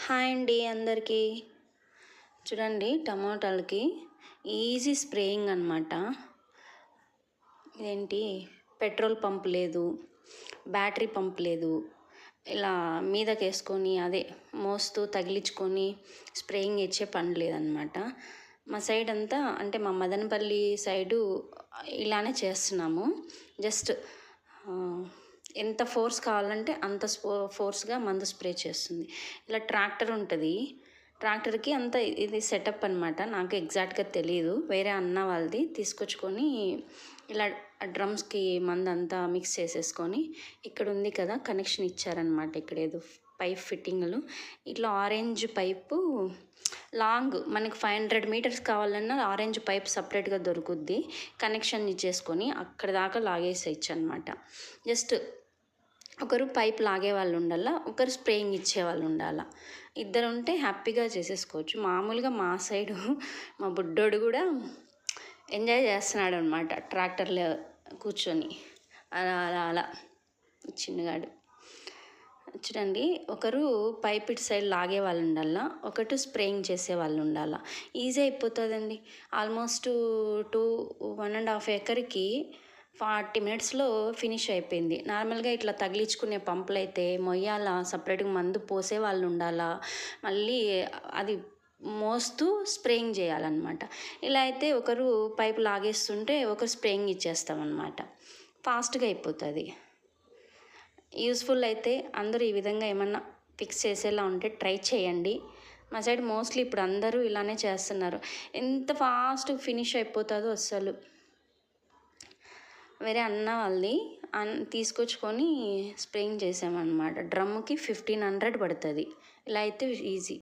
Hi అండి అందరికీ. చూడండి టమాటాలకి ఈజీ స్ప్రేయింగ్ అనమాట. ఇదేంటి పెట్రోల్ పంప్ లేదు, బ్యాటరీ పంప్ లేదు, ఇలా మీదకి వేసుకొని అదే మోస్తూ తగిలించుకొని స్ప్రేయింగ్ ఇచ్చే పని లేదనమాట. మా సైడ్ అంతా అంటే మా మదనపల్లి సైడు ఇలానే చేస్తున్నాము. జస్ట్ ఎంత ఫోర్స్ కావాలంటే అంత ఫోర్స్గా మందు స్ప్రే చేస్తుంది. ఇలా ట్రాక్టర్ ఉంటుంది, ట్రాక్టర్కి అంత ఇది సెటప్ అనమాట. నాకు ఎగ్జాక్ట్గా తెలియదు, వేరే అన్న వాళ్ళది తీసుకొచ్చుకొని ఇలా డ్రమ్స్కి మందు అంతా మిక్స్ చేసేసుకొని ఇక్కడ ఉంది కదా కనెక్షన్ ఇచ్చారనమాట. ఇక్కడ ఏదో పైప్ ఫిట్టింగ్లు ఇట్లా ఆరెంజ్ పైపు లాంగ్ మనకి 500 మీటర్స్ కావాలన్నా ఆరెంజ్ పైప్ సపరేట్గా దొరుకుద్ది. కనెక్షన్ ఇచ్చేసుకొని అక్కడ దాకా లాగేసేయచ్చు అనమాట. జస్ట్ ఒకరు పైప్ లాగే వాళ్ళు ఉండాలా, ఒకరు స్ప్రేయింగ్ ఇచ్చే వాళ్ళు ఉండాలా. ఇద్దరు ఉంటే హ్యాపీగా చేసేసుకోవచ్చు. మామూలుగా మా సైడు మా బుడ్డోడు కూడా ఎంజాయ్ చేస్తున్నాడు అనమాట ట్రాక్టర్లో కూర్చొని. అలా అలా అలా చిన్నగాడు. చూడండి, ఒకరు పైప్ ఇటు సైడ్ లాగే వాళ్ళు ఉండాలా, ఒకటి స్ప్రేయింగ్ చేసే వాళ్ళు ఉండాలా. ఈజీ అయిపోతుందండి. ఆల్మోస్ట్ 1.5 ఎకర్కి 40 మినిట్స్లో ఫినిష్ అయిపోయింది. నార్మల్గా ఇట్లా తగిలించుకునే పంపులు అయితే మొయ్యాలా, సపరేట్గా మందు పోసే వాళ్ళు ఉండాలా, మళ్ళీ అది మోస్తూ స్ప్రేయింగ్ చేయాలన్నమాట. ఇలా అయితే ఒకరు పైపు లాగేస్తుంటే ఒకరు స్ప్రేయింగ్ ఇచ్చేస్తామన్నమాట. ఫాస్ట్గా అయిపోతుంది. యూస్ఫుల్ అయితే అందరూ ఈ విధంగా ఏమన్నా ఫిక్స్ చేసేలా ఉంటే ట్రై చేయండి. మా సైడ్ మోస్ట్లీ ఇప్పుడు అందరూ ఇలానే చేస్తున్నారు. ఎంత ఫాస్ట్ ఫినిష్ అయిపోతుందో అస్సలు. వేరే అన్న వాళ్ళది తీసుకొచ్చుకొని స్ప్రేయింగ్ చేసామన్నమాట. డ్రమ్కి 1500 పడుతుంది. ఇలా అయితే ఈజీ.